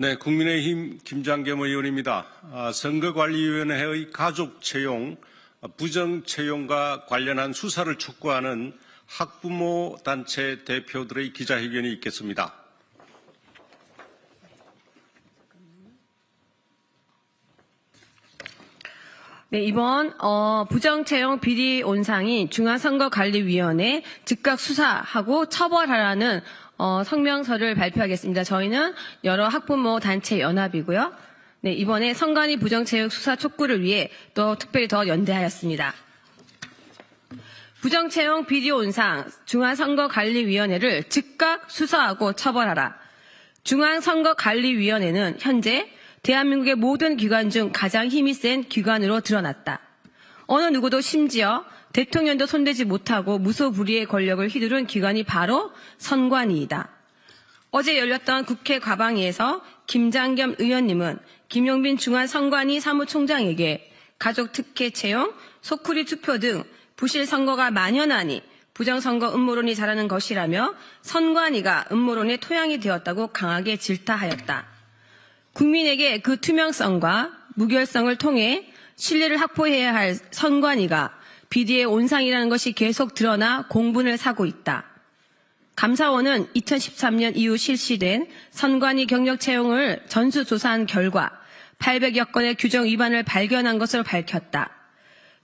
네, 국민의힘 김장겸 의원입니다. 선거관리위원회의 가족 채용, 부정 채용과 관련한 수사를 촉구하는 학부모 단체 대표들의 기자회견이 있겠습니다. 네, 이번 부정채용 비리 온상이 중앙선거관리위원회 즉각 수사하고 처벌하라는 성명서를 발표하겠습니다. 저희는 여러 학부모 단체 연합이고요. 네, 이번에 선관위 부정채용 수사 촉구를 위해 또 특별히 더 연대하였습니다. 부정채용 비리 온상 중앙선거관리위원회를 즉각 수사하고 처벌하라. 중앙선거관리위원회는 현재 대한민국의 모든 기관 중 가장 힘이 센 기관으로 드러났다. 어느 누구도 심지어 대통령도 손대지 못하고 무소불위의 권력을 휘두른 기관이 바로 선관위이다. 어제 열렸던 국회 과방위에서 김장겸 의원님은 김용빈 중앙선관위 사무총장에게 가족 특혜 채용, 소쿠리 투표 등 부실 선거가 만연하니 부정선거 음모론이 자라는 것이라며 선관위가 음모론의 토양이 되었다고 강하게 질타하였다. 국민에게 그 투명성과 무결성을 통해 신뢰를 확보해야 할 선관위가 비리의 온상이라는 것이 계속 드러나 공분을 사고 있다. 감사원은 2013년 이후 실시된 선관위 경력 채용을 전수조사한 결과 800여 건의 규정 위반을 발견한 것으로 밝혔다.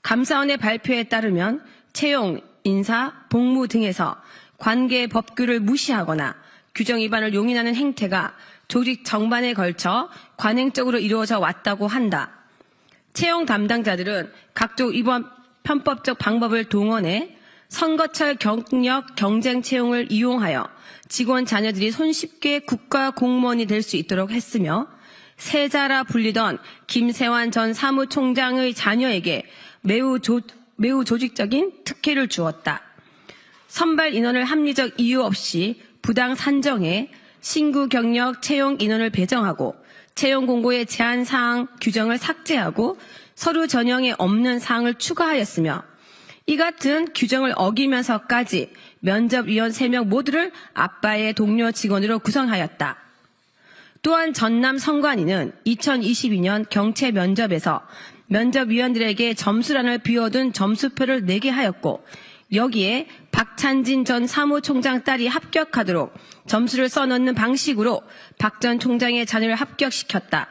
감사원의 발표에 따르면 채용, 인사, 복무 등에서 관계 법규를 무시하거나 규정 위반을 용인하는 행태가 조직 정반에 걸쳐 관행적으로 이루어져 왔다고 한다. 채용 담당자들은 각종 위반 편법적 방법을 동원해 선거철 경력 경쟁 채용을 이용하여 직원 자녀들이 손쉽게 국가 공무원이 될 수 있도록 했으며 세자라 불리던 김세환 전 사무총장의 자녀에게 매우 조직적인 특혜를 주었다. 선발 인원을 합리적 이유 없이 부당 산정해 신규 경력 채용 인원을 배정하고 채용 공고의 제한 사항 규정을 삭제하고 서류 전형에 없는 사항을 추가하였으며 이 같은 규정을 어기면서까지 면접위원 3명 모두를 아빠의 동료 직원으로 구성하였다. 또한 전남 선관위는 2022년 경채 면접에서 면접위원들에게 점수란을 비워둔 점수표를 내게 하였고 여기에 박찬진 전 사무총장 딸이 합격하도록 점수를 써넣는 방식으로 박 전 총장의 자녀를 합격시켰다.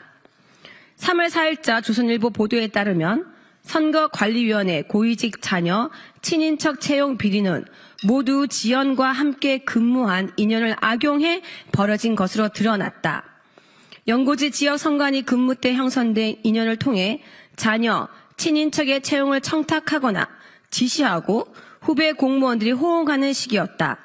3월 4일자 조선일보 보도에 따르면 선거관리위원회 고위직 자녀 친인척 채용 비리는 모두 지연과 함께 근무한 인연을 악용해 벌어진 것으로 드러났다. 연고지 지역 선관위 근무 때 형성된 인연을 통해 자녀, 친인척의 채용을 청탁하거나 지시하고 후배 공무원들이 호응하는 시기였다.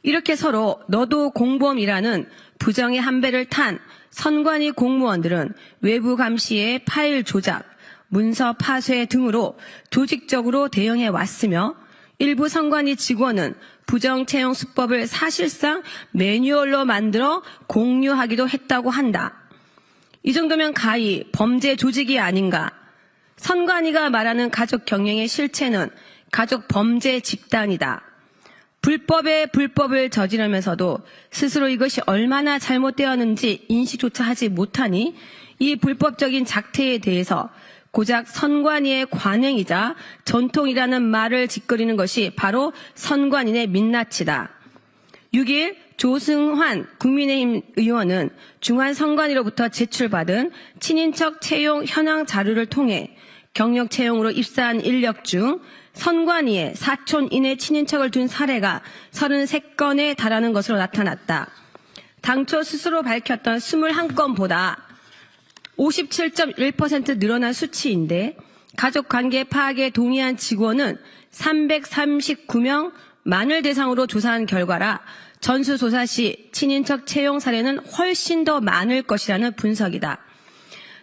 이렇게 서로 너도 공범이라는 부정의 한 배를 탄 선관위 공무원들은 외부 감시에 파일 조작, 문서 파쇄 등으로 조직적으로 대응해 왔으며 일부 선관위 직원은 부정 채용 수법을 사실상 매뉴얼로 만들어 공유하기도 했다고 한다. 이 정도면 가히 범죄 조직이 아닌가. 선관위가 말하는 가족 경영의 실체는 가족 범죄 집단이다. 불법에 불법을 저지르면서도 스스로 이것이 얼마나 잘못되었는지 인식조차 하지 못하니 이 불법적인 작태에 대해서 고작 선관위의 관행이자 전통이라는 말을 짓거리는 것이 바로 선관위의 민낯이다. 6일 조승환 국민의힘 의원은 중앙선관위로부터 제출받은 친인척 채용 현황 자료를 통해 경력 채용으로 입사한 인력 중 선관위에 사촌 이내 친인척을 둔 사례가 33건에 달하는 것으로 나타났다. 당초 스스로 밝혔던 21건보다 57.1% 늘어난 수치인데 가족관계 파악에 동의한 직원은 339명 만을 대상으로 조사한 결과라 전수조사 시 친인척 채용 사례는 훨씬 더 많을 것이라는 분석이다.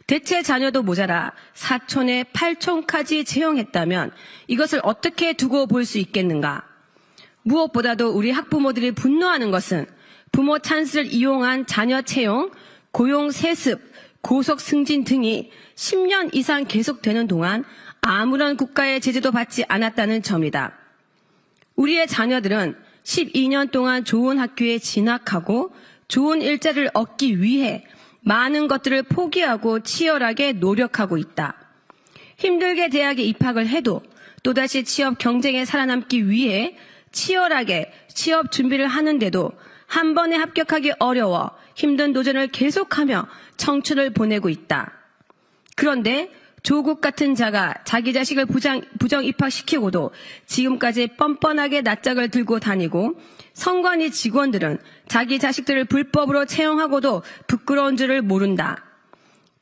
대체 자녀도 모자라 사촌에 8촌까지 채용했다면 이것을 어떻게 두고 볼 수 있겠는가? 무엇보다도 우리 학부모들이 분노하는 것은 부모 찬스를 이용한 자녀 채용, 고용 세습, 고속 승진 등이 10년 이상 계속되는 동안 아무런 국가의 제재도 받지 않았다는 점이다. 우리의 자녀들은 12년 동안 좋은 학교에 진학하고 좋은 일자리를 얻기 위해 많은 것들을 포기하고 치열하게 노력하고 있다. 힘들게 대학에 입학을 해도 또다시 취업 경쟁에 살아남기 위해 치열하게 취업 준비를 하는데도 한 번에 합격하기 어려워 힘든 도전을 계속하며 청춘을 보내고 있다. 그런데 조국 같은 자가 자기 자식을 부정 입학시키고도 지금까지 뻔뻔하게 낯짝을 들고 다니고 선관위 직원들은 자기 자식들을 불법으로 채용하고도 부끄러운 줄을 모른다.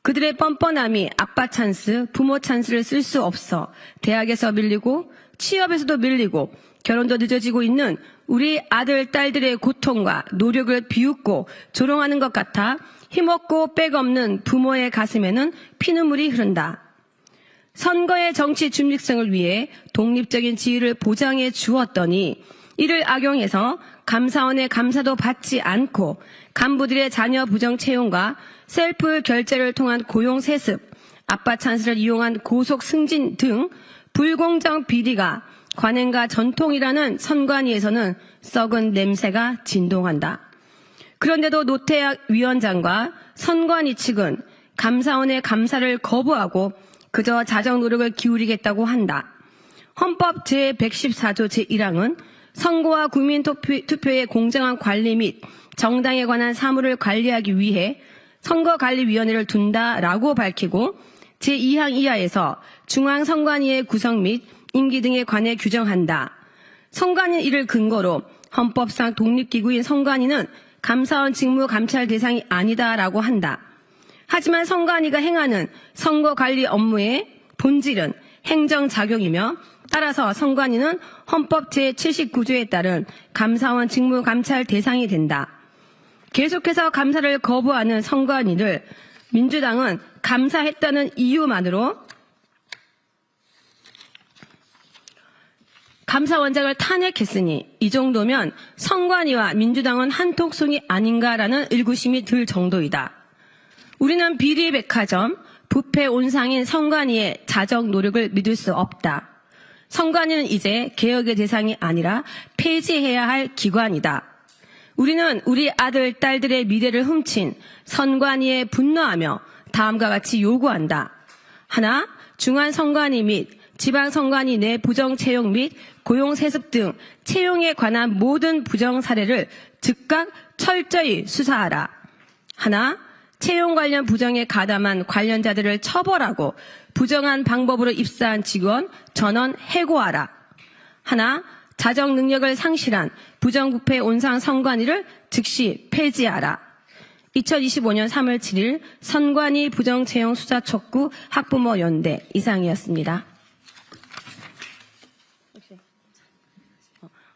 그들의 뻔뻔함이 아빠 찬스, 부모 찬스를 쓸 수 없어 대학에서 밀리고 취업에서도 밀리고 결혼도 늦어지고 있는 우리 아들, 딸들의 고통과 노력을 비웃고 조롱하는 것 같아 힘없고 백없는 부모의 가슴에는 피눈물이 흐른다. 선거의 정치 중립성을 위해 독립적인 지위를 보장해 주었더니 이를 악용해서 감사원의 감사도 받지 않고 간부들의 자녀 부정 채용과 셀프 결제를 통한 고용 세습, 아빠 찬스를 이용한 고속 승진 등 불공정 비리가 관행과 전통이라는 선관위에서는 썩은 냄새가 진동한다. 그런데도 노태학 위원장과 선관위 측은 감사원의 감사를 거부하고 그저 자정 노력을 기울이겠다고 한다. 헌법 제114조 제1항은 선거와 국민투표의 공정한 관리 및 정당에 관한 사무를 관리하기 위해 선거관리위원회를 둔다라고 밝히고 제2항 이하에서 중앙선관위의 구성 및 임기 등에 관해 규정한다. 선관위 이를 근거로 헌법상 독립기구인 선관위는 감사원 직무 감찰 대상이 아니다라고 한다. 하지만 선관위가 행하는 선거관리 업무의 본질은 행정작용이며 따라서 선관위는 헌법 제79조에 따른 감사원 직무 감찰 대상이 된다. 계속해서 감사를 거부하는 선관위를 민주당은 감사했다는 이유만으로 감사원장을 탄핵했으니 이 정도면 선관위와 민주당은 한통속이 아닌가라는 의구심이 들 정도이다. 우리는 비리백화점, 부패 온상인 선관위의 자정 노력을 믿을 수 없다. 선관위는 이제 개혁의 대상이 아니라 폐지해야 할 기관이다. 우리는 우리 아들, 딸들의 미래를 훔친 선관위에 분노하며 다음과 같이 요구한다. 하나, 중앙선관위 및 지방선관위 내 부정 채용 및 고용 세습 등 채용에 관한 모든 부정 사례를 즉각 철저히 수사하라. 하나, 채용 관련 부정에 가담한 관련자들을 처벌하고 부정한 방법으로 입사한 직원 전원 해고하라. 하나, 자정 능력을 상실한 부정부패 온상 선관위를 즉시 폐지하라. 2025년 3월 7일 선관위 부정채용 수사 촉구 학부모 연대 이상이었습니다.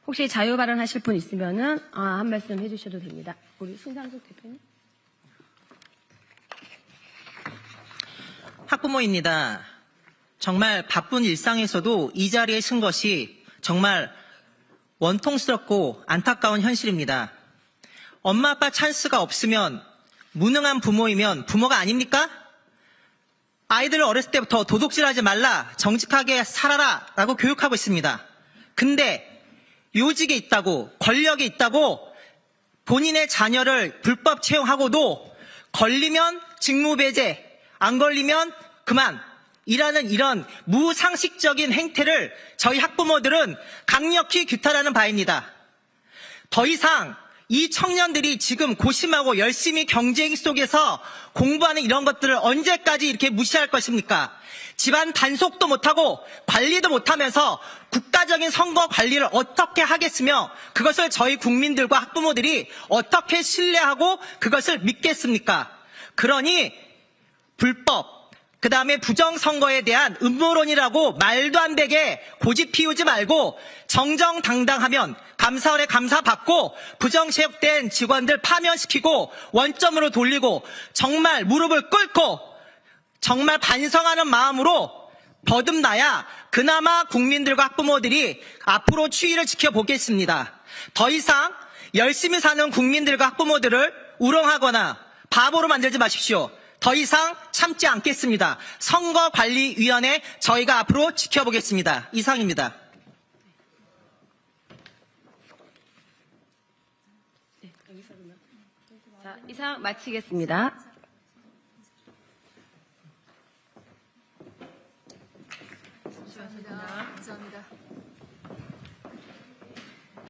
혹시 자유 발언하실 분 있으면은 한 말씀 해주셔도 됩니다. 우리 신상숙 대표님. 학부모입니다. 정말 바쁜 일상에서도 이 자리에 쓴 것이 정말 원통스럽고 안타까운 현실입니다. 엄마 아빠 찬스가 없으면 무능한 부모이면 부모가 아닙니까? 아이들을 어렸을 때부터 도둑질하지 말라, 정직하게 살아라 라고 교육하고 있습니다. 근데 요직에 있다고, 권력에 있다고 본인의 자녀를 불법 채용하고도 걸리면 직무배제, 안 걸리면 그만 이라는 이런 무상식적인 행태를 저희 학부모들은 강력히 규탄하는 바입니다. 더 이상 이 청년들이 지금 고심하고 열심히 경쟁 속에서 공부하는 이런 것들을 언제까지 이렇게 무시할 것입니까? 집안 단속도 못하고 관리도 못하면서 국가적인 선거 관리를 어떻게 하겠으며 그것을 저희 국민들과 학부모들이 어떻게 신뢰하고 그것을 믿겠습니까? 그러니 불법, 그 다음에 부정선거에 대한 음모론이라고 말도 안 되게 고집 피우지 말고 정정당당하면 감사원에 감사받고 부정체육된 직원들 파면시키고 원점으로 돌리고 정말 무릎을 꿇고 정말 반성하는 마음으로 거듭나야 그나마 국민들과 학부모들이 앞으로 추이를 지켜보겠습니다. 더 이상 열심히 사는 국민들과 학부모들을 우롱하거나 바보로 만들지 마십시오. 더 이상 참지 않겠습니다. 선거관리위원회 저희가 앞으로 지켜보겠습니다. 이상입니다. 자, 이상 마치겠습니다. 감사합니다.